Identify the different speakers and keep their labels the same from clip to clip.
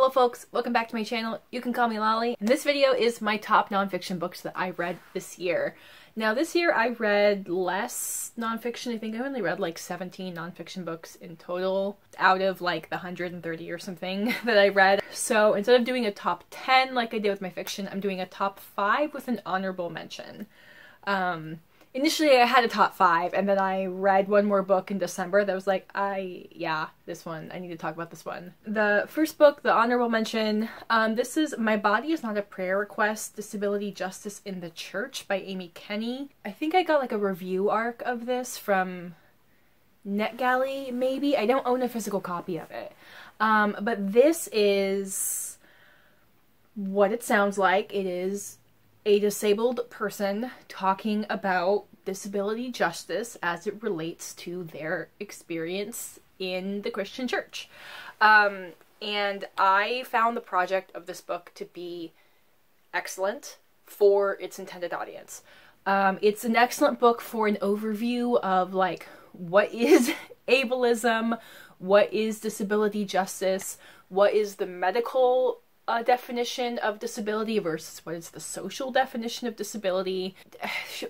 Speaker 1: Hello folks, welcome back to my channel. You can call me Lolly. And this video is my top nonfiction books that I read this year. Now this year I read less nonfiction. I think I only read like 17 nonfiction books in total out of like the 130 or something that I read. So instead of doing a top 10 like I did with my fiction, I'm doing a top 5 with an honorable mention. Initially I had a top 5 and then I read one more book in December that was like, this one, I need to talk about this one. The first book, the honorable mention, this is My Body is Not a Prayer Request, Disability Justice in the Church by Amy Kenny. I think I got like a review arc of this from NetGalley maybe. I don't own a physical copy of it. But this is what it sounds like. It is a disabled person talking about disability justice as it relates to their experience in the Christian church. And I found the project of this book to be excellent for its intended audience. It's an excellent book for an overview of like, what is ableism, what is disability justice, what is the medical definition of disability versus what is the social definition of disability.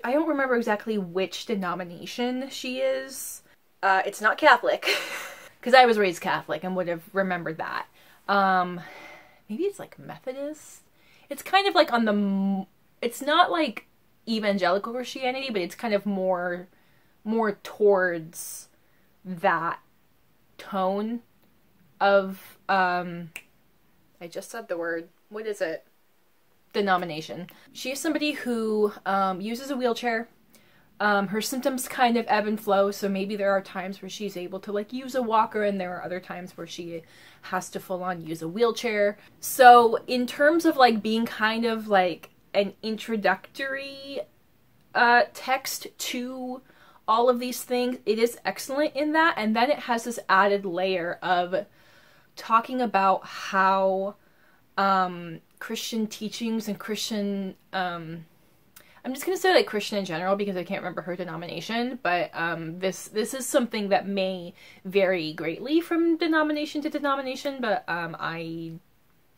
Speaker 1: I don't remember exactly which denomination she is. It's not Catholic, because I was raised Catholic and would have remembered that. Maybe it's like Methodist? It's kind of like on the... It's not like evangelical Christianity, but it's kind of more towards that tone of... I just said the word. What is it? Denomination. She is somebody who uses a wheelchair. Her symptoms kind of ebb and flow, so maybe there are times where she's able to like use a walker and there are other times where she has to full on use a wheelchair. So in terms of like being kind of like an introductory text to all of these things, it is excellent in that, and then it has this added layer of talking about how Christian teachings and Christian, I'm just going to say like Christian in general because I can't remember her denomination, but this is something that may vary greatly from denomination to denomination, but I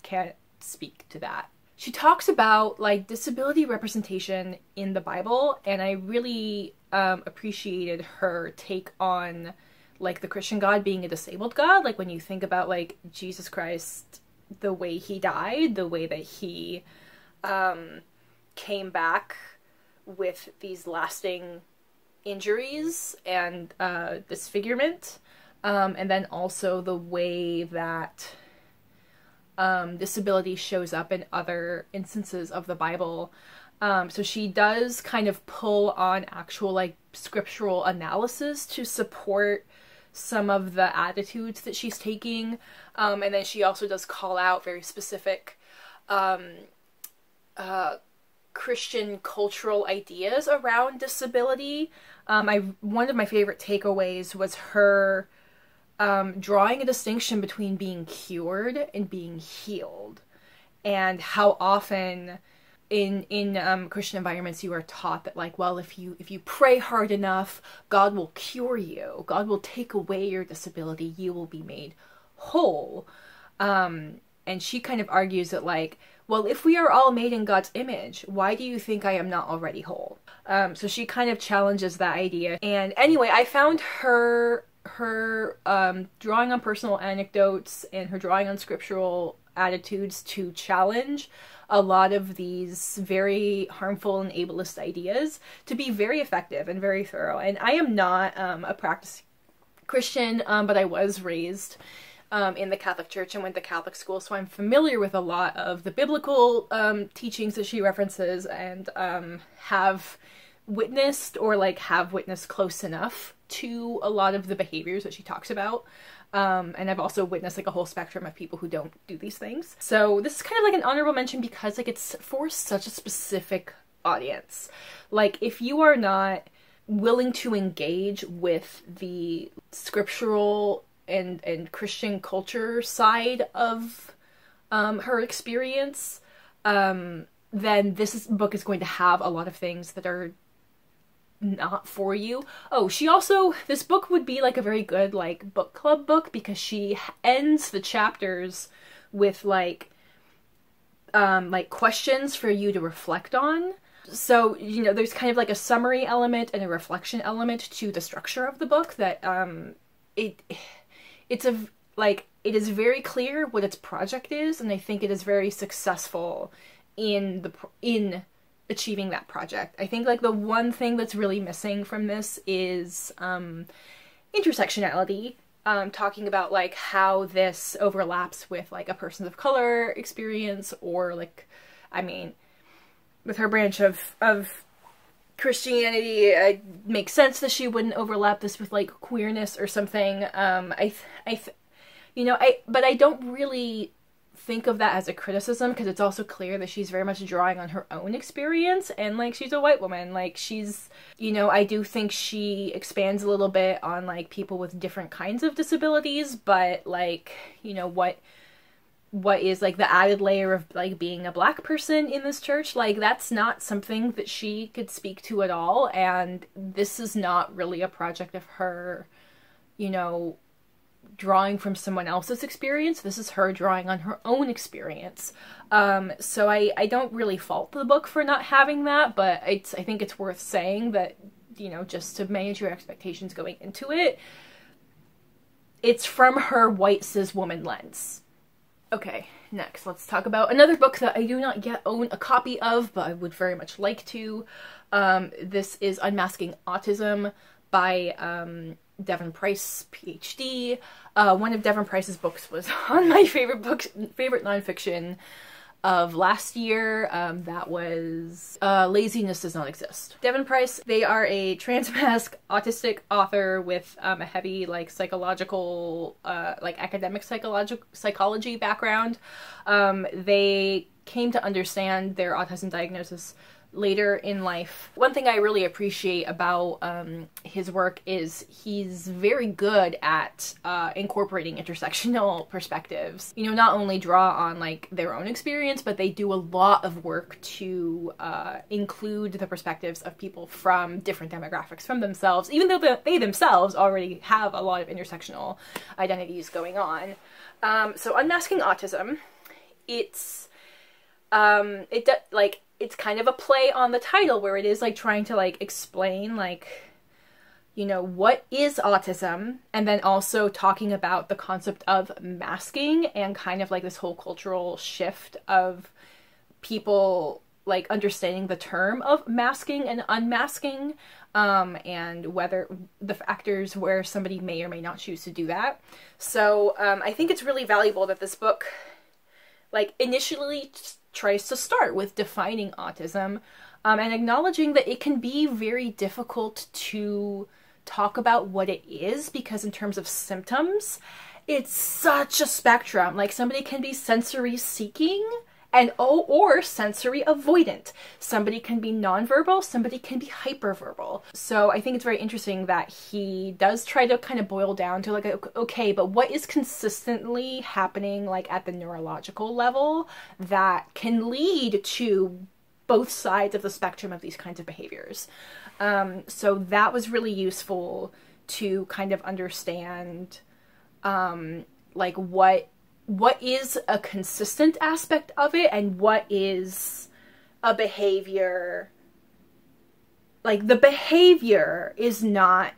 Speaker 1: can't speak to that. She talks about like disability representation in the Bible, and I really appreciated her take on like the Christian God being a disabled God. Like when you think about like Jesus Christ, the way he died, the way that he came back with these lasting injuries and disfigurement, and then also the way that disability shows up in other instances of the Bible. So she does kind of pull on actual like scriptural analysis to support some of the attitudes that she's taking, and then she also does call out very specific Christian cultural ideas around disability. One of my favorite takeaways was her drawing a distinction between being cured and being healed, and how often in Christian environments you are taught that like, well, if you pray hard enough, God will cure you. God will take away your disability. You will be made whole. And she kind of argues that like, well, if we are all made in God's image, why do you think I am not already whole? So she kind of challenges that idea. And anyway, I found her drawing on personal anecdotes and her drawing on scriptural attitudes to challenge a lot of these very harmful and ableist ideas to be very effective and very thorough. And I am not a practicing Christian, but I was raised in the Catholic Church and went to Catholic school, so I'm familiar with a lot of the biblical teachings that she references, and have witnessed close enough to a lot of the behaviors that she talks about. And I've also witnessed like a whole spectrum of people who don't do these things. So this is kind of like an honorable mention because like it's for such a specific audience. Like if you are not willing to engage with the scriptural and Christian culture side of her experience, then this book is going to have a lot of things that are not for you. Oh, she also, this book would be like a very good like book club book because she ends the chapters with like questions for you to reflect on. So, you know, there's kind of like a summary element and a reflection element to the structure of the book that it is very clear what its project is, and I think it is very successful in achieving that project. I think like the one thing that's really missing from this is intersectionality, talking about like how this overlaps with like a person of color experience, or like, I mean, with her branch of Christianity, it makes sense that she wouldn't overlap this with like queerness or something. But I don't really think of that as a criticism, because it's also clear that she's very much drawing on her own experience, and like she's a white woman, like she's, you know, I do think she expands a little bit on like people with different kinds of disabilities, but like, you know, what is like the added layer of like being a black person in this church, like that's not something that she could speak to at all, and this is not really a project of her, you know, drawing from someone else's experience. This is her drawing on her own experience. So I don't really fault the book for not having that, but I think it's worth saying that, you know, just to manage your expectations going into it, it's from her white cis woman lens. Okay, next let's talk about another book that I do not yet own a copy of, but I would very much like to. This is Unmasking Autism by Devin Price, PhD. One of Devin Price's books was on my favorite nonfiction of last year. That was Laziness Does Not Exist. Devin Price, they are a transmasc autistic author with a heavy like psychological, like academic psychology background. They came to understand their autism diagnosis later in life. One thing I really appreciate about his work is he's very good at incorporating intersectional perspectives. You know, not only draw on like their own experience, but they do a lot of work to include the perspectives of people from different demographics from themselves, even though they themselves already have a lot of intersectional identities going on. So Unmasking Autism, it's kind of a play on the title, where it is like trying to like explain like, you know, what is autism, and then also talking about the concept of masking and kind of like this whole cultural shift of people like understanding the term of masking and unmasking, and whether the factors where somebody may or may not choose to do that. So I think it's really valuable that this book like initially tries to start with defining autism, and acknowledging that it can be very difficult to talk about what it is, because in terms of symptoms, it's such a spectrum. Like somebody can be sensory seeking or sensory avoidant. Somebody can be nonverbal, somebody can be hyperverbal. So I think it's very interesting that he does try to kind of boil down to like, okay, but what is consistently happening like at the neurological level that can lead to both sides of the spectrum of these kinds of behaviors. So that was really useful to kind of understand like what is a consistent aspect of it and what is a behavior. Like the behavior is not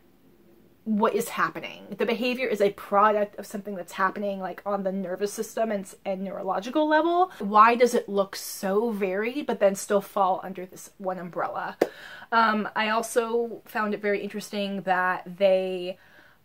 Speaker 1: what is happening. The behavior is a product of something that's happening like on the nervous system and neurological level. Why does it look so varied but then still fall under this one umbrella? I also found it very interesting that they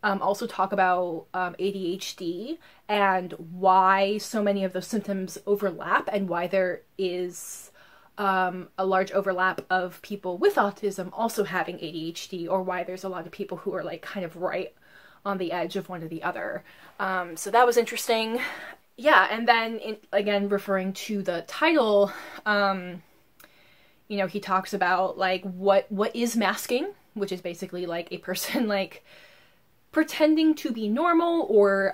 Speaker 1: also talk about ADHD and why so many of those symptoms overlap, and why there is a large overlap of people with autism also having ADHD, or why there's a lot of people who are like kind of right on the edge of one or the other. So that was interesting. Yeah, and then again, referring to the title, you know, he talks about like what is masking, which is basically like a person like pretending to be normal, or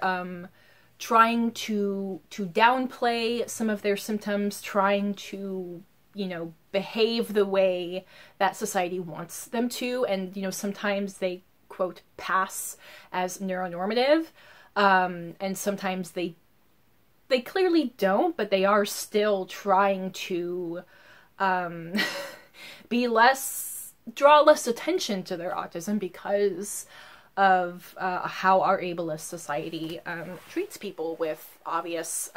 Speaker 1: trying to downplay some of their symptoms, trying to, you know, behave the way that society wants them to, and, you know, sometimes they, quote, pass as neuronormative, and sometimes they they clearly don't, but they are still trying to draw less attention to their autism because of how our ableist society treats people with obvious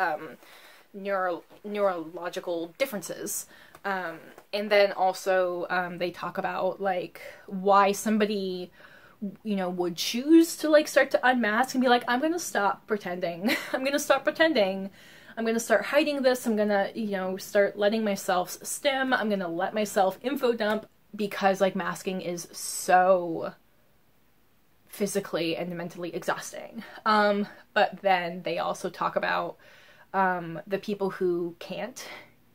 Speaker 1: neurological differences. And then also they talk about like why somebody, you know, would choose to like start to unmask and be like, I'm gonna stop pretending. I'm gonna stop pretending. I'm gonna start hiding this. I'm gonna, you know, start letting myself stim. I'm gonna let myself info dump because like masking is so physically and mentally exhausting. But then they also talk about the people who can't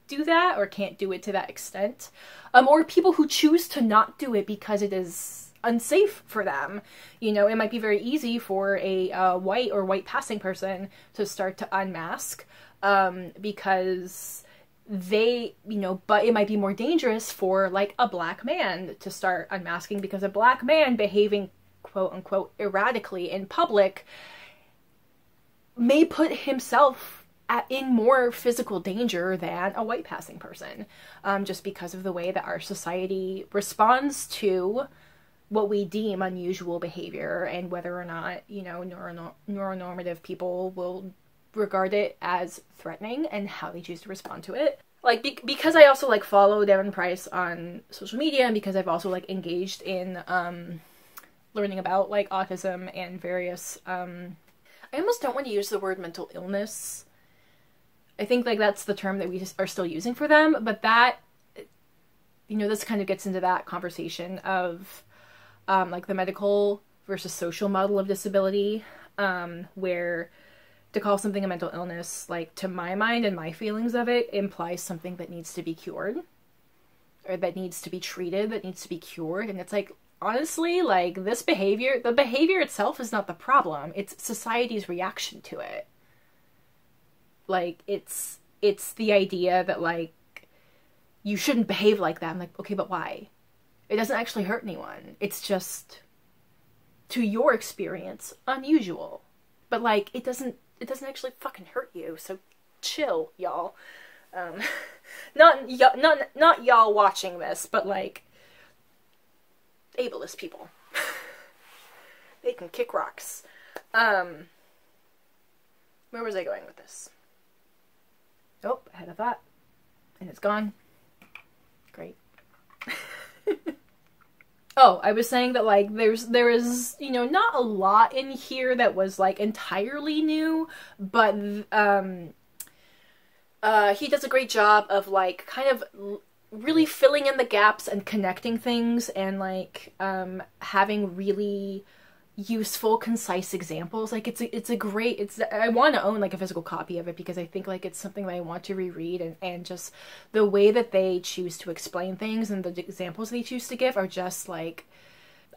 Speaker 1: do that or can't do it to that extent, or people who choose to not do it because it is unsafe for them. You know, it might be very easy for a white or white passing person to start to unmask because they, you know, but it might be more dangerous for like a black man to start unmasking because a black man behaving quote unquote erratically in public may put himself in more physical danger than a white passing person, just because of the way that our society responds to what we deem unusual behavior and whether or not, you know, neuronormative people will regard it as threatening and how they choose to respond to it. Like, because I also like follow Devin Price on social media and because I've also like engaged in learning about like autism and various I almost don't want to use the word mental illness. I think like that's the term that we are still using for them, but that, you know, this kind of gets into that conversation of like the medical versus social model of disability, where to call something a mental illness, like to my mind and my feelings of it, implies something that needs to be cured or that needs to be treated, that needs to be cured. And it's like, honestly, like this behavior, the behavior itself is not the problem. It's society's reaction to it. Like, it's the idea that, like, you shouldn't behave like that. I'm like, okay, but why? It doesn't actually hurt anyone. It's just, to your experience, unusual. But, like, it doesn't actually fucking hurt you, so chill, y'all. Not y'all watching this, but, like, ableist people. They can kick rocks. Where was I going with this? Oh, I had a thought. And it's gone. Great. Oh, I was saying that, like, there is, you know, not a lot in here that was, like, entirely new, but, he does a great job of, like, kind of really filling in the gaps and connecting things and, like, having really useful, concise examples. Like, I want to own, like, a physical copy of it because I think, like, it's something that I want to reread, and just the way that they choose to explain things and the examples they choose to give are just, like,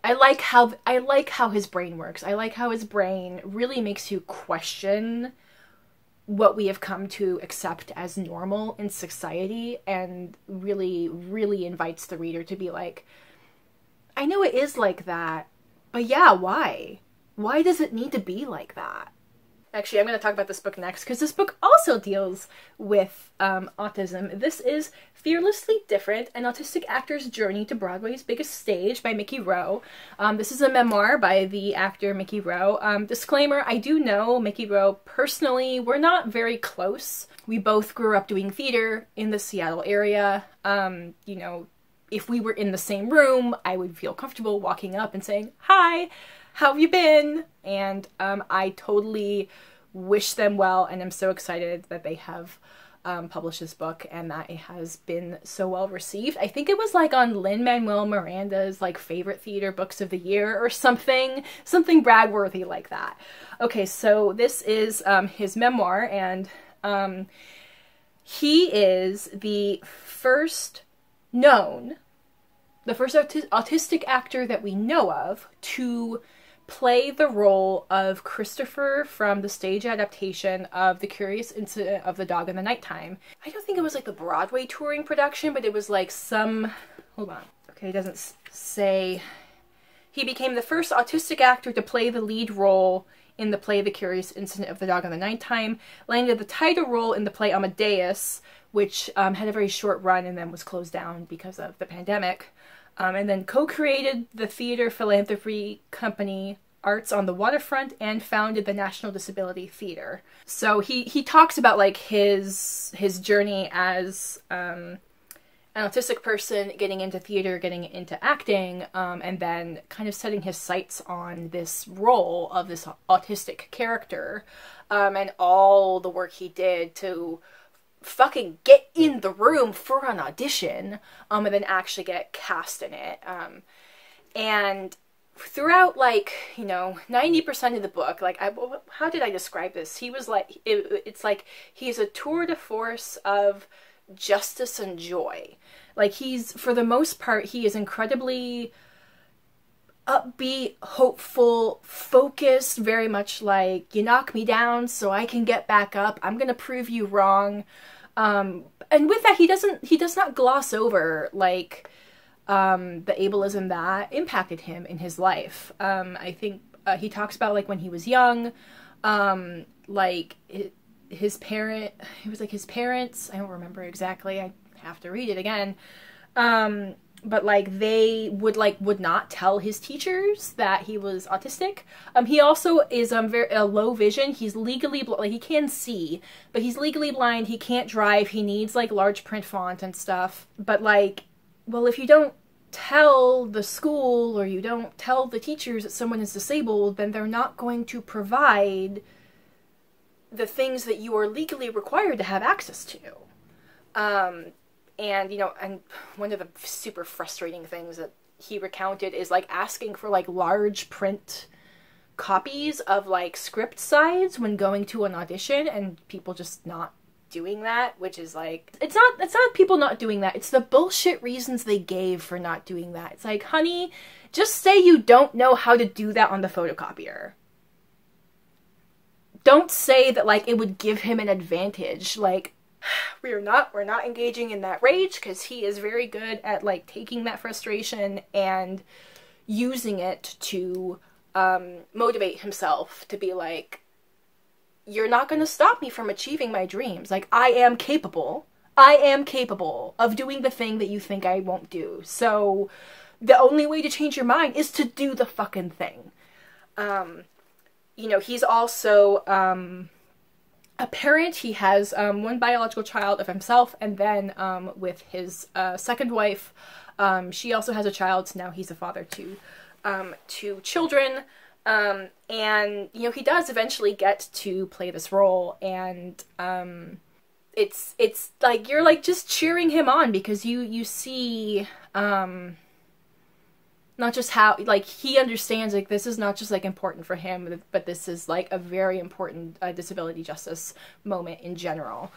Speaker 1: I like how his brain works. I like how his brain really makes you question what we have come to accept as normal in society, and really, really invites the reader to be like, I know it is like that, but yeah, why? Why does it need to be like that? Actually, I'm going to talk about this book next, because this book also deals with autism. This is Fearlessly Different, An Autistic Actor's Journey to Broadway's Biggest Stage by Mickey Rowe. This is a memoir by the actor Mickey Rowe. Disclaimer, I do know Mickey Rowe personally. We're not very close. We both grew up doing theater in the Seattle area. You know, if we were in the same room, I would feel comfortable walking up and saying, hi, how have you been? And I totally wish them well, and I'm so excited that they have published this book and that it has been so well received. I think it was like on Lin-Manuel Miranda's like favorite theater books of the year or something brag-worthy like that. Okay, so this is his memoir, and he is the first autistic actor that we know of to play the role of Christopher from the stage adaptation of The Curious Incident of the Dog in the Nighttime. I don't think it was like the Broadway touring production, but it was like some, hold on. Okay, it doesn't say. He became the first autistic actor to play the lead role in the play The Curious Incident of the Dog on the Nighttime, landed the title role in the play Amadeus, which had a very short run and then was closed down because of the pandemic, and then co-created the theater philanthropy company Arts on the Waterfront and founded the National Disability Theater. So he talks about like his journey as an autistic person, getting into theater, getting into acting, and then kind of setting his sights on this role of this autistic character, and all the work he did to fucking get in the room for an audition, and then actually get cast in it. And throughout, like, you know, 90% of the book, like, how did I describe this? He was like, it's like he's a tour de force of justice and joy. Like, he's, for the most part, he is incredibly upbeat, hopeful, focused, very much like, you knock me down so I can get back up, I'm gonna prove you wrong. And with that, he does not gloss over, like, the ableism that impacted him in his life. I think he talks about, like, when he was young, like, his parents, I don't remember exactly, I have to read it again, but like they would not tell his teachers that he was autistic. He also is very low vision. He's legally like, he can see, but he's legally blind. He can't drive. He needs like large print font and stuff. But like, well, if you don't tell the school or you don't tell the teachers that someone is disabled, then they're not going to provide the things that you are legally required to have access to. And, you know, and one of the super frustrating things that he recounted is, like, asking for, like, large print copies of, like, script sides when going to an audition, and people just not doing that, which is, like, it's not people not doing that, it's the bullshit reasons they gave for not doing that. It's like, honey, just say you don't know how to do that on the photocopier. Don't say that, like, it would give him an advantage. Like, we're not engaging in that rage, because he is very good at, like, taking that frustration and using it to motivate himself to be like, you're not going to stop me from achieving my dreams. Like, I am capable of doing the thing that you think I won't do. So the only way to change your mind is to do the fucking thing. You know, he's also a parent. He has one biological child of himself, and then with his second wife, she also has a child, so now he's a father to two children. And, you know, he does eventually get to play this role, and it's like, you're like just cheering him on, because you see not just how, like, he understands, like, this is not just, like, important for him, but this is, like, a very important disability justice moment in general.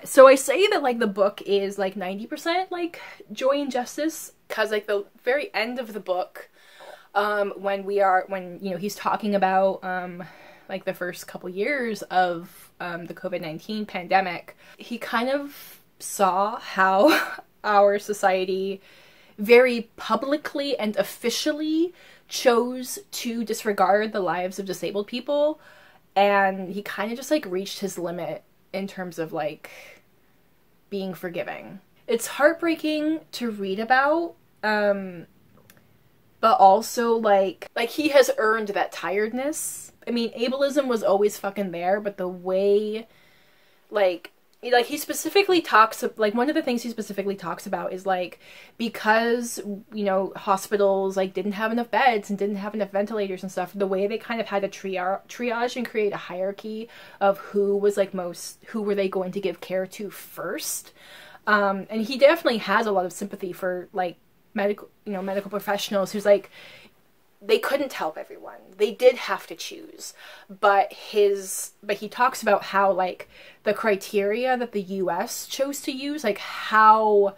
Speaker 1: So I say that, like, the book is, like, 90%, like, joy and justice, because, like, the very end of the book, when you know, he's talking about, like, the first couple years of the COVID-19 pandemic, he kind of saw how our society very publicly and officially chose to disregard the lives of disabled people, and he kind of just, like, reached his limit in terms of, like, being forgiving. It's heartbreaking to read about, but also, like he has earned that tiredness. I mean, ableism was always fucking there, but the way, like, he specifically talks, like, one of the things he specifically talks about is, like, because, you know, hospitals, like, didn't have enough beds and didn't have enough ventilators and stuff, the way they kind of had to triage and create a hierarchy of who was, like, who were they going to give care to first. And he definitely has a lot of sympathy for, like, medical professionals who's, like, they couldn't help everyone. They did have to choose. But he talks about how, like, the criteria that the US chose to use, like, how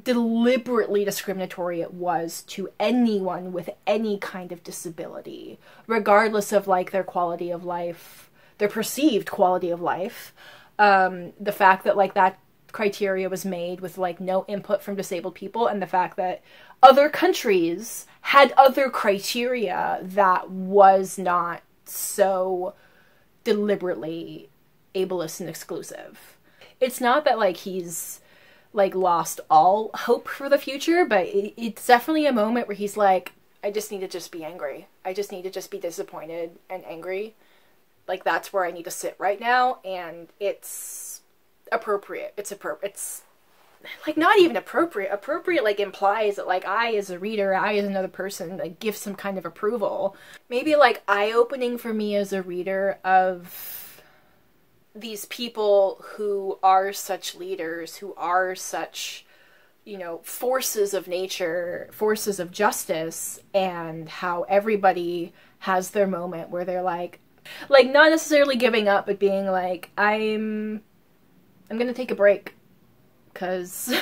Speaker 1: deliberately discriminatory it was to anyone with any kind of disability, regardless of, like, their quality of life, their perceived quality of life. The fact that, like, that criteria was made with, like, no input from disabled people, and the fact that other countries had other criteria that was not so deliberately ableist and exclusive. It's not that, like, he's, like, lost all hope for the future, but it's definitely a moment where he's like, I just need to just be angry. I just need to just be disappointed and angry. Like, that's where I need to sit right now, and it's appropriate. It's like, not even appropriate. Appropriate, like, implies that, like, I as a reader, I as another person, like, give some kind of approval. Maybe, like, eye-opening for me as a reader of these people who are such leaders, who are such, you know, forces of nature, forces of justice, and how everybody has their moment where they're like, not necessarily giving up, but being like, I'm gonna take a break, because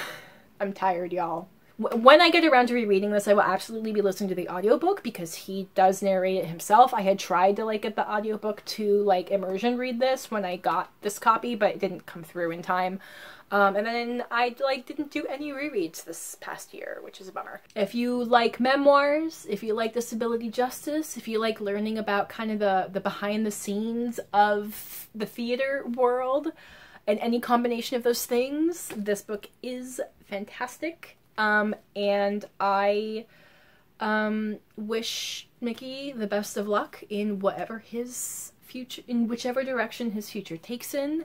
Speaker 1: I'm tired, y'all. When I get around to rereading this, I will absolutely be listening to the audiobook, because he does narrate it himself. I had tried to, like, get the audiobook to, like, immersion read this when I got this copy, but it didn't come through in time. And then I, like, didn't do any rereads this past year, which is a bummer. If you like memoirs, if you like disability justice, if you like learning about kind of the behind the scenes of the theater world, and any combination of those things, this book is fantastic. And I wish Mickey the best of luck in whatever his future, in whichever direction his future takes in.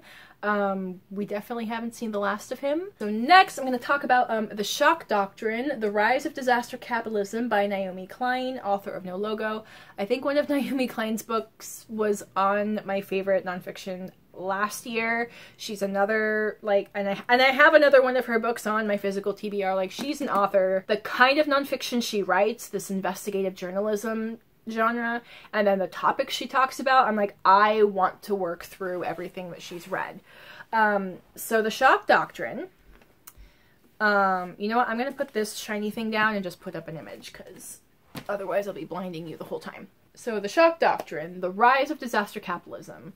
Speaker 1: We definitely haven't seen the last of him. So next I'm going to talk about The Shock Doctrine, The Rise of Disaster Capitalism by Naomi Klein, author of No Logo. I think one of Naomi Klein's books was on my favorite nonfiction last year. She's another, like, and I have another one of her books on my physical TBR. Like, she's an author. The kind of nonfiction she writes, this investigative journalism genre, and then the topics she talks about, I'm like, I want to work through everything that she's read. So The Shock Doctrine, you know what, I'm gonna put this shiny thing down and just put up an image, because otherwise I'll be blinding you the whole time. So The Shock Doctrine, The Rise of Disaster Capitalism.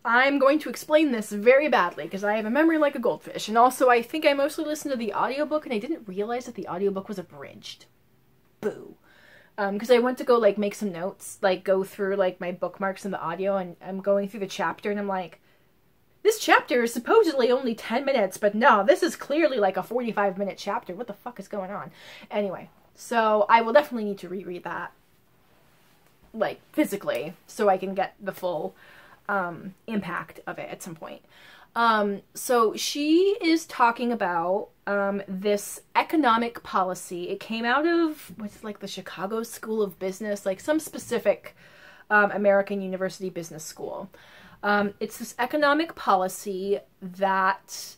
Speaker 1: I'm going to explain this very badly because I have a memory like a goldfish, and also I think I mostly listened to the audiobook and I didn't realize that the audiobook was abridged. Boo. Because I went to go, like, make some notes, like, go through, like, my bookmarks in the audio, and I'm going through the chapter and I'm like, this chapter is supposedly only 10 minutes, but no, this is clearly like a 45-minute chapter. What the fuck is going on? Anyway, so I will definitely need to reread that, like, physically, so I can get the full impact of it at some point. So she is talking about this economic policy. It came out of, what's, like, the Chicago School of Business, like some specific American university business school. It's this economic policy that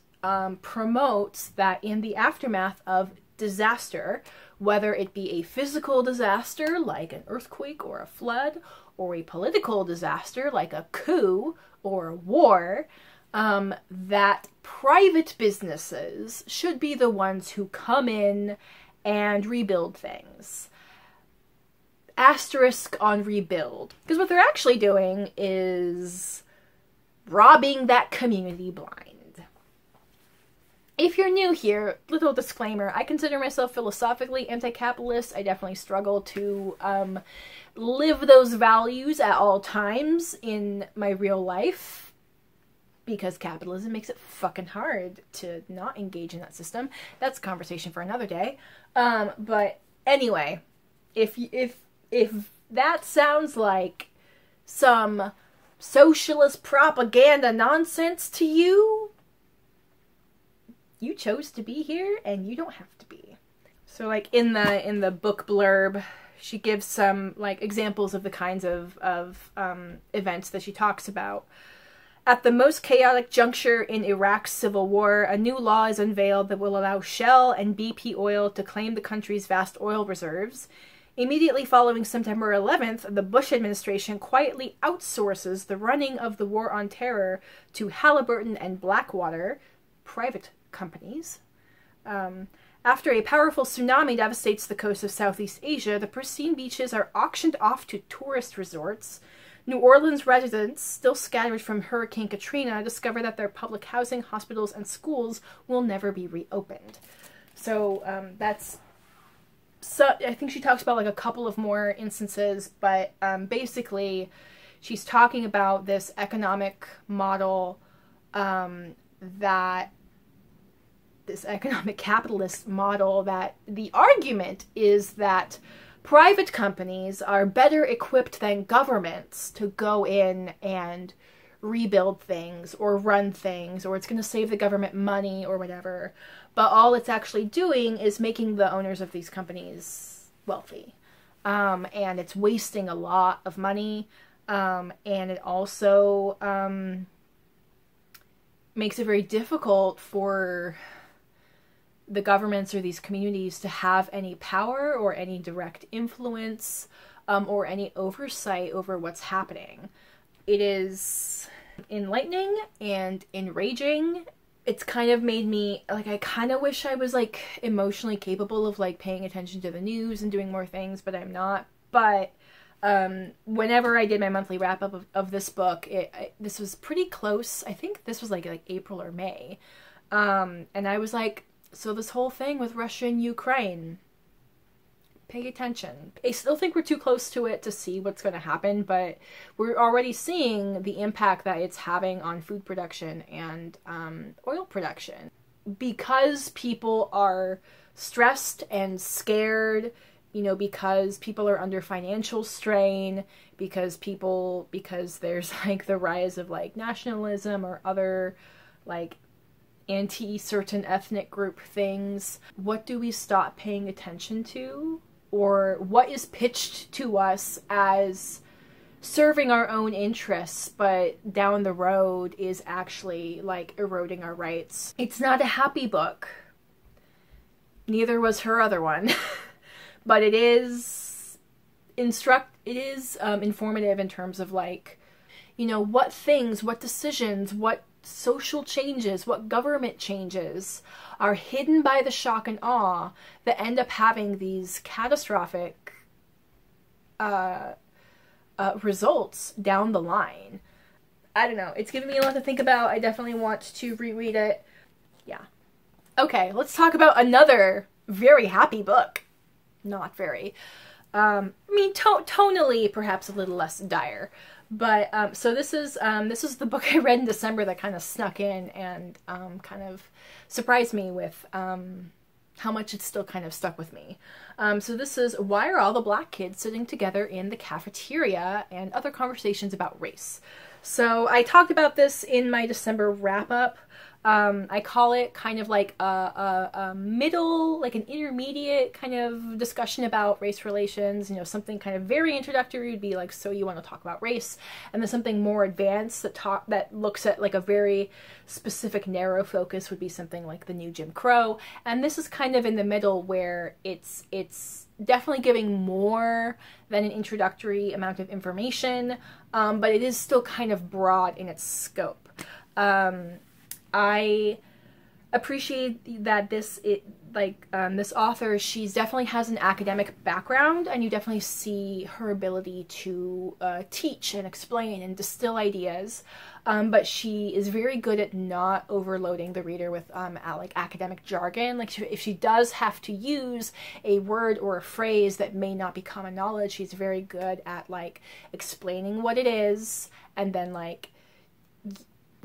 Speaker 1: promotes that in the aftermath of disaster, whether it be a physical disaster like an earthquake or a flood, or a political disaster like a coup or a war, that private businesses should be the ones who come in and rebuild things. Asterisk on rebuild. Because what they're actually doing is robbing that community blind. If you're new here, little disclaimer, I consider myself philosophically anti-capitalist. I definitely struggle to live those values at all times in my real life, because capitalism makes it fucking hard to not engage in that system. That's a conversation for another day. But anyway, if that sounds like some socialist propaganda nonsense to you, you chose to be here and you don't have to be. So, like, in the book blurb, she gives some, like, examples of the kinds of events that she talks about. At the most chaotic juncture in Iraq's civil war, a new law is unveiled that will allow Shell and BP Oil to claim the country's vast oil reserves. Immediately following September 11th, the Bush administration quietly outsources the running of the war on terror to Halliburton and Blackwater, private companies. After a powerful tsunami devastates the coast of Southeast Asia, the pristine beaches are auctioned off to tourist resorts. New Orleans residents, still scattered from Hurricane Katrina, discover that their public housing, hospitals, and schools will never be reopened. So that's So I think she talks about like a couple of more instances, but basically she's talking about this economic model, this economic capitalist model, that the argument is that private companies are better equipped than governments to go in and rebuild things or run things, or it's going to save the government money or whatever. But all it's actually doing is making the owners of these companies wealthy. And it's wasting a lot of money. And it also makes it very difficult for the governments or these communities to have any power or any direct influence or any oversight over what's happening. It is enlightening and enraging. It's kind of made me, like, I kind of wish I was, like, emotionally capable of, like, paying attention to the news and doing more things, but I'm not. But whenever I did my monthly wrap-up of this book, this was pretty close. I think this was, like April or May. And I was like, so this whole thing with Russia and Ukraine, pay attention. I still think we're too close to it to see what's going to happen, but we're already seeing the impact that it's having on food production and oil production. Because people are stressed and scared, you know, because people are under financial strain, because there's like the rise of like nationalism or other like anti-certain ethnic group things. What do we stop paying attention to? Or what is pitched to us as serving our own interests, but down the road is actually like eroding our rights? It's not a happy book. Neither was her other one. But it is informative in terms of like, you know, what things, what decisions, what social changes, what government changes are hidden by the shock and awe that end up having these catastrophic results down the line. I don't know. It's giving me a lot to think about. I definitely want to reread it. Yeah. Okay, let's talk about another very happy book. Not very. I mean, tonally perhaps a little less dire. But, so this is the book I read in December that kind of snuck in and, kind of surprised me with, how much it's still kind of stuck with me. So this is Why Are All the Black Kids Sitting Together in the Cafeteria and Other Conversations About Race. So I talked about this in my December wrap-up. I call it kind of like a middle, like an intermediate kind of discussion about race relations. You know, something kind of very introductory would be like, so you want to talk about race, and then something more advanced that looks at like a very specific narrow focus would be something like The New Jim Crow. And this is kind of in the middle where it's definitely giving more than an introductory amount of information, but it is still kind of broad in its scope. I appreciate that this author, she's definitely has an academic background, and you definitely see her ability to teach and explain and distill ideas, but she is very good at not overloading the reader with like academic jargon. Like if she does have to use a word or a phrase that may not be common knowledge, she's very good at like explaining what it is and then like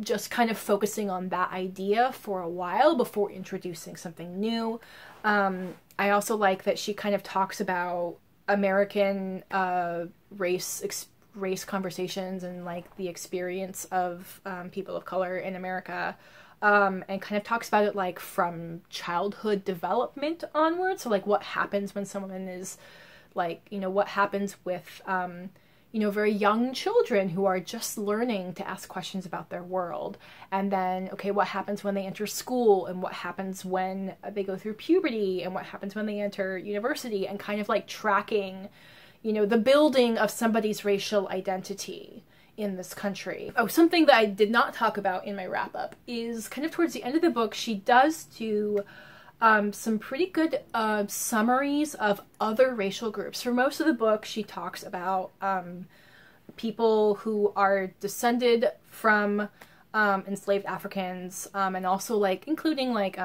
Speaker 1: just kind of focusing on that idea for a while before introducing something new. I also like that she kind of talks about American race conversations and like the experience of people of color in America, and kind of talks about it like from childhood development onward. So like what happens when someone is like, you know, what happens with you know, very young children who are just learning to ask questions about their world. And then, okay, what happens when they enter school, and what happens when they go through puberty, and what happens when they enter university, and kind of like tracking, you know, the building of somebody's racial identity in this country. Oh, something that I did not talk about in my wrap-up is kind of towards the end of the book, she does do some pretty good summaries of other racial groups. For most of the book, she talks about people who are descended from enslaved Africans, and also like including like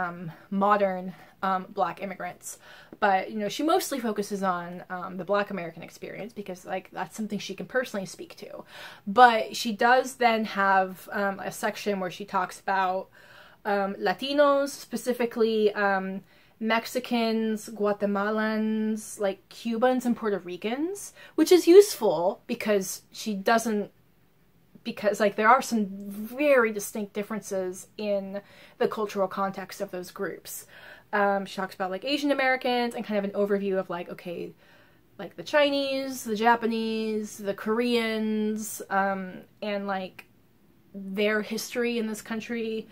Speaker 1: modern Black immigrants. But, you know, she mostly focuses on the Black American experience because like that's something she can personally speak to. But she does then have a section where she talks about Latinos, specifically Mexicans, Guatemalans, like Cubans and Puerto Ricans, which is useful because like there are some very distinct differences in the cultural context of those groups. She talks about like Asian Americans and kind of an overview of like, okay, like the Chinese, the Japanese, the Koreans, and like their history in this country.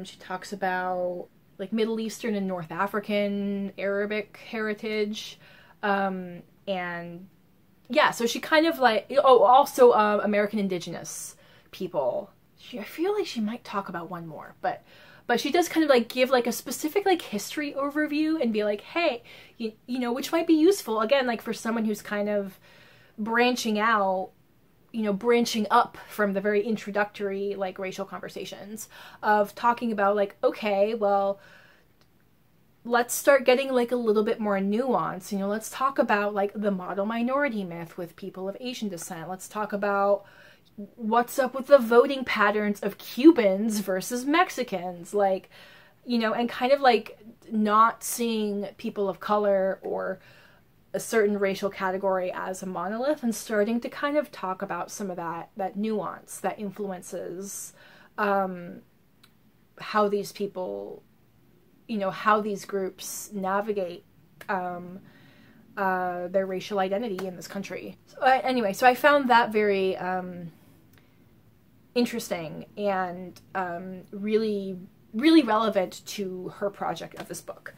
Speaker 1: She talks about like Middle Eastern and North African, Arabic heritage, and yeah, so she kind of like, oh, also American Indigenous people. I feel like she might talk about one more, but she does kind of like give like a specific like history overview and be like, hey, you know, which might be useful, again, like for someone who's kind of branching out, you know, branching up from the very introductory like racial conversations of talking about like, okay, well, let's start getting like a little bit more nuance. You know, let's talk about like the model minority myth with people of Asian descent. Let's talk about what's up with the voting patterns of Cubans versus Mexicans, like, you know, and kind of like not seeing people of color or a certain racial category as a monolith and starting to kind of talk about some of that nuance that influences how these people, you know, how these groups navigate their racial identity in this country. So, anyway, so I found that very interesting and really, really relevant to her project of this book.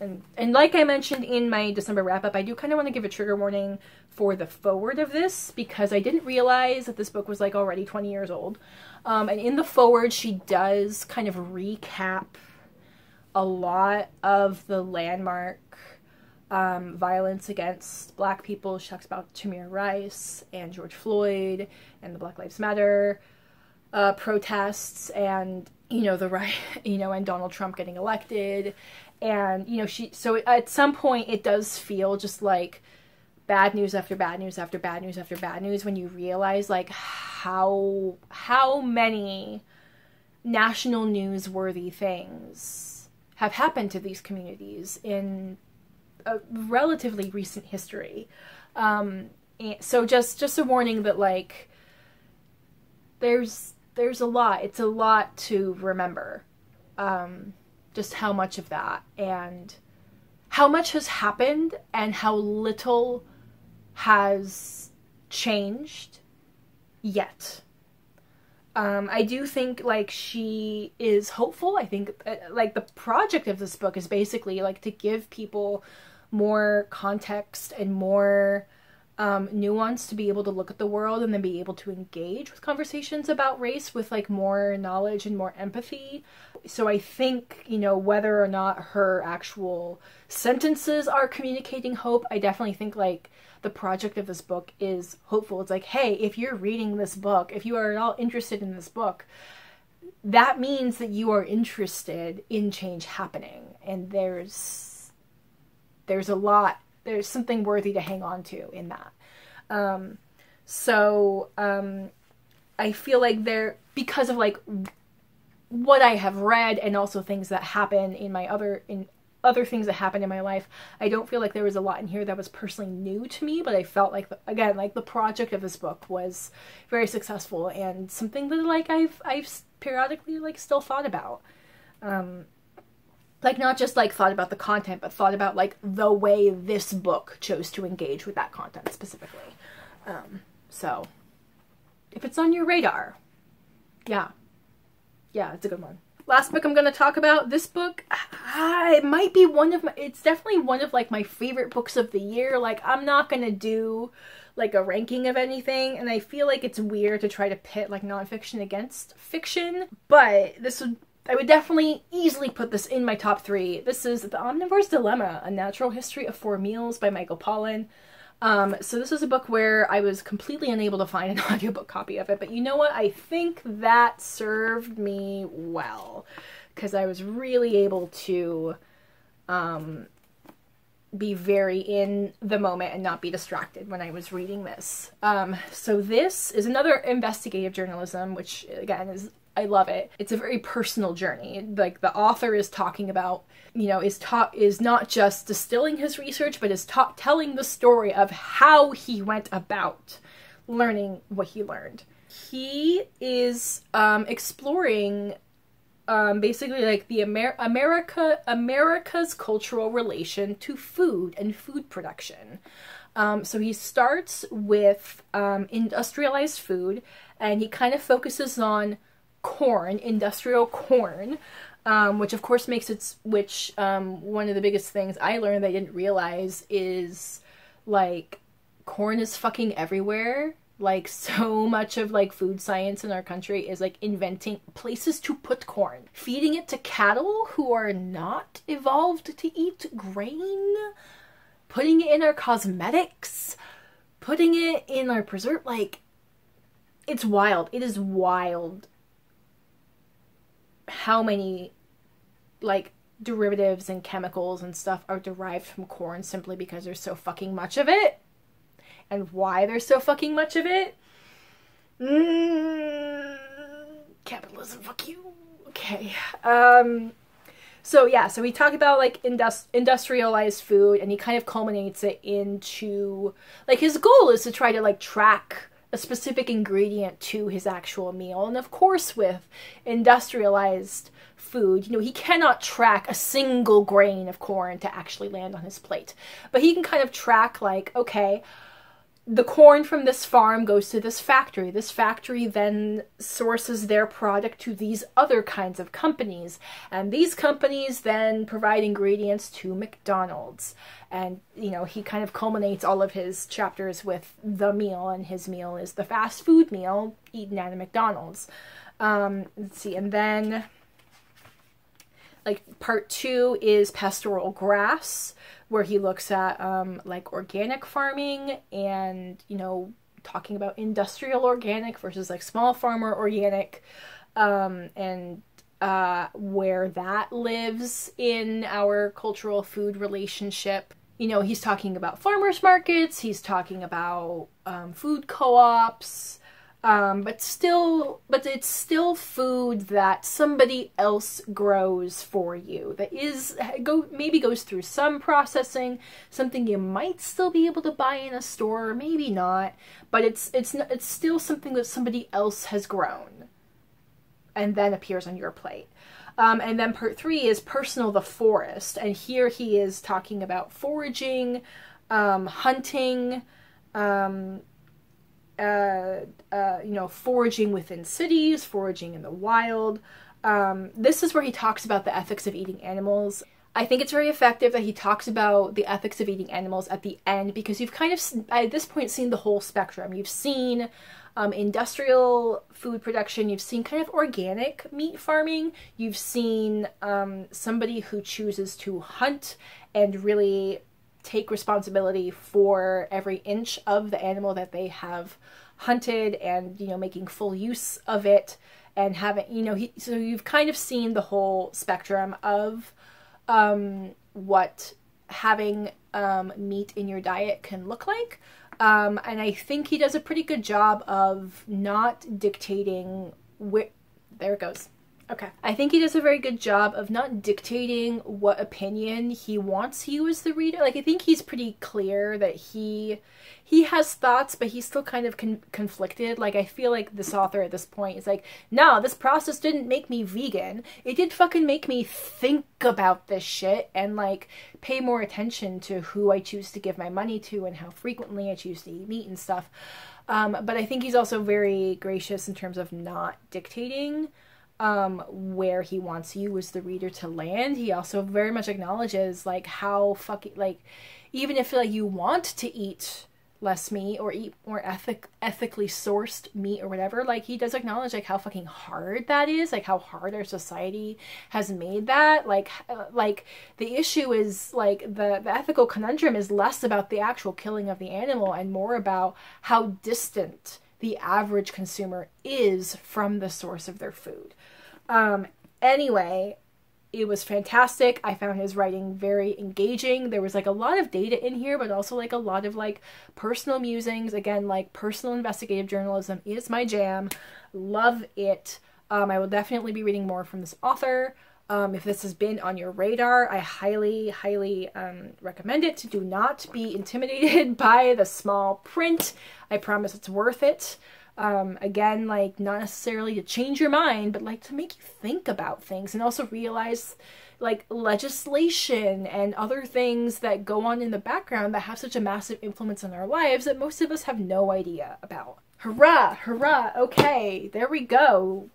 Speaker 1: And like I mentioned in my December wrap-up, I do kind of want to give a trigger warning for the foreword of this because I didn't realize that this book was like already 20 years old. And in the foreword, she does kind of recap a lot of the landmark violence against Black people. She talks about Tamir Rice and George Floyd and the Black Lives Matter protests and, you know, and Donald Trump getting elected. And, you know, so at some point it does feel just like bad news after bad news after bad news after bad news when you realize like how many national newsworthy things have happened to these communities in a relatively recent history. So just a warning that like there's a lot. It's a lot to remember. Just how much of that and how much has happened and how little has changed yet. I do think like she is hopeful. I think like the project of this book is basically like to give people more context and more nuance to be able to look at the world and then be able to engage with conversations about race with like more knowledge and more empathy. So I think, you know, whether or not her actual sentences are communicating hope, I definitely think like the project of this book is hopeful. It's like, hey, if you're reading this book, if you are at all interested in this book, that means that you are interested in change happening. And there's a lot, there's something worthy to hang on to in that. I feel like because of like what I have read and also things that happen in other things that happened in my life, I don't feel like there was a lot in here that was personally new to me, but I felt like, again, like the project of this book was very successful and something that like I've periodically like still thought about. Like not just like thought about the content, but thought about like the way this book chose to engage with that content specifically. So if it's on your radar, yeah, it's a good one. Last book I'm going to talk about, this book, it might be it's definitely one of like my favorite books of the year. Like I'm not going to do like a ranking of anything, and I feel like it's weird to try to pit like nonfiction against fiction, but I would definitely easily put this in my top 3. This is The Omnivores Dilemma, A Natural History of 4 Meals by Michael Pollan. So this is a book where I was completely unable to find an audiobook copy of it, but you know what? I think that served me well, because I was really able to be very in the moment and not be distracted when I was reading this. So this is another investigative journalism, which again is, I love it. It's a very personal journey. Like the author is talking about, you know, is not just distilling his research, but is telling the story of how he went about learning what he learned. He is exploring basically like the America's cultural relation to food and food production. So he starts with industrialized food, and he kind of focuses on corn, industrial corn, which of course makes it, one of the biggest things I learned that I didn't realize is, like, corn is fucking everywhere. Like, so much of, like, food science in our country is, like, inventing places to put corn. Feeding it to cattle who are not evolved to eat grain. Putting it in our cosmetics. Putting it in our preserve. Like, it's wild. It is wild how many, like, derivatives and chemicals and stuff are derived from corn simply because there's so fucking much of it. And why there's so fucking much of it? Capitalism, fuck you. Okay. So yeah, so we talk about, like, industrialized food, and he kind of culminates it into, like, his goal is to try to, like, track a specific ingredient to his actual meal. And of course with industrialized food, you know, he cannot track a single grain of corn to actually land on his plate. But he can kind of track, like, okay, the corn from this farm goes to this factory. This factory then sources their product to these other kinds of companies. And these companies then provide ingredients to McDonald's. And, you know, he kind of culminates all of his chapters with the meal, and his meal is the fast food meal eaten at a McDonald's. Let's see, and then, like, part 2 is pastoral grass, where he looks at, like, organic farming and, you know, talking about industrial organic versus, like, small farmer organic, and where that lives in our cultural food relationship. You know, he's talking about farmers markets, he's talking about food co-ops, but it's still food that somebody else grows for you, that maybe goes through some processing, something you might still be able to buy in a store, maybe not, but it's still something that somebody else has grown and then appears on your plate. And then part 3 is personal the forest, and here he is talking about foraging, hunting, you know, foraging within cities, foraging in the wild. This is where he talks about the ethics of eating animals. I think it's very effective that he talks about the ethics of eating animals at the end, because you've kind of, at this point, seen the whole spectrum. You've seen industrial food production, you've seen kind of organic meat farming, you've seen somebody who chooses to hunt and really take responsibility for every inch of the animal that they have hunted, and, you know, making full use of it, and having, you know, so you've kind of seen the whole spectrum of what having meat in your diet can look like. And I think he does a pretty good job of not dictating there it goes. Okay. I think he does a very good job of not dictating what opinion he wants you as the reader. Like, I think he's pretty clear that he has thoughts, but he's still kind of conflicted. Like, I feel like this author at this point is like, no, this process didn't make me vegan. It did fucking make me think about this shit and, like, pay more attention to who I choose to give my money to and how frequently I choose to eat meat and stuff. But I think he's also very gracious in terms of not dictating where he wants you as the reader to land. He also very much acknowledges, like, how fucking, like, even if, like, you want to eat, less meat or eat more ethically sourced meat or whatever, like, he does acknowledge, like, how fucking hard that is, like, how hard our society has made that. Like the issue is, like, the ethical conundrum is less about the actual killing of the animal and more about how distant the average consumer is from the source of their food. Anyway, it was fantastic. I found his writing very engaging. There was, like, a lot of data in here, but also, like, a lot of, like, personal musings. Again, like, personal investigative journalism is my jam. Love it. I will definitely be reading more from this author. If this has been on your radar, I highly, highly recommend it. Do not be intimidated by the small print. I promise it's worth it. Again, like, not necessarily to change your mind, but, like, to make you think about things and also realize, like, legislation and other things that go on in the background that have such a massive influence on our lives that most of us have no idea about. Hurrah! Hurrah! Okay, there we go.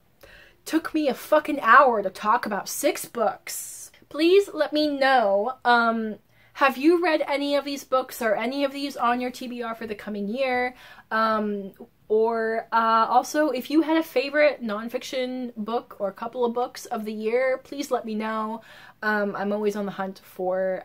Speaker 1: Took me a fucking hour to talk about 6 books. Please let me know, have you read any of these books? Or any of these on your TBR for the coming year? Also, if you had a favorite nonfiction book or a couple of books of the year, please let me know. I'm always on the hunt for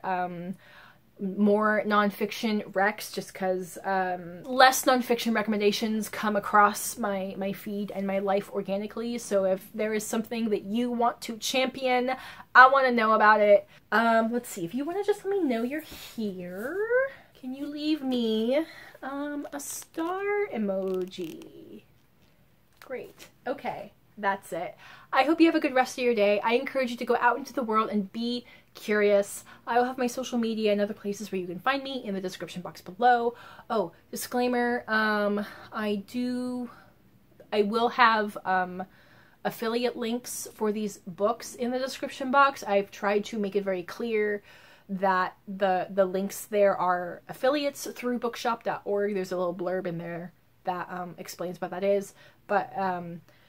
Speaker 1: more nonfiction recs, just because less nonfiction recommendations come across my feed and my life organically. So if there is something that you want to champion, I want to know about it. Let's see, if you want to just let me know you're here, can you leave me a star emoji? Great. Okay, that's it. I hope you have a good rest of your day. I encourage you to go out into the world and be curious. I will have my social media and other places where you can find me in the description box below. Oh, disclaimer, I will have affiliate links for these books in the description box. I've tried to make it very clear that the links there are affiliates through bookshop.org. There's a little blurb in there that explains what that is. But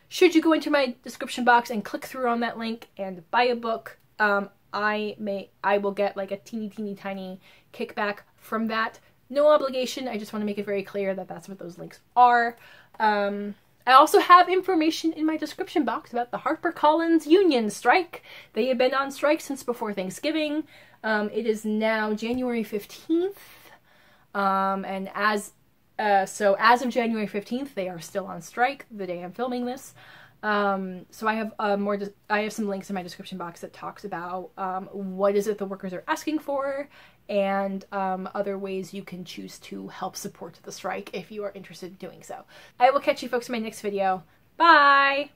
Speaker 1: should you go into my description box and click through on that link and buy a book, I will get, like, a teeny tiny kickback from that. No obligation. I just want to make it very clear that that's what those links are. I also have information in my description box about the HarperCollins union strike. They have been on strike since before Thanksgiving. It is now January 15th. And as of January 15th, they are still on strike the day I'm filming this. So I have I have some links in my description box that talks about what is it the workers are asking for, and other ways you can choose to help support the strike if you are interested in doing so. I will catch you folks in my next video. Bye!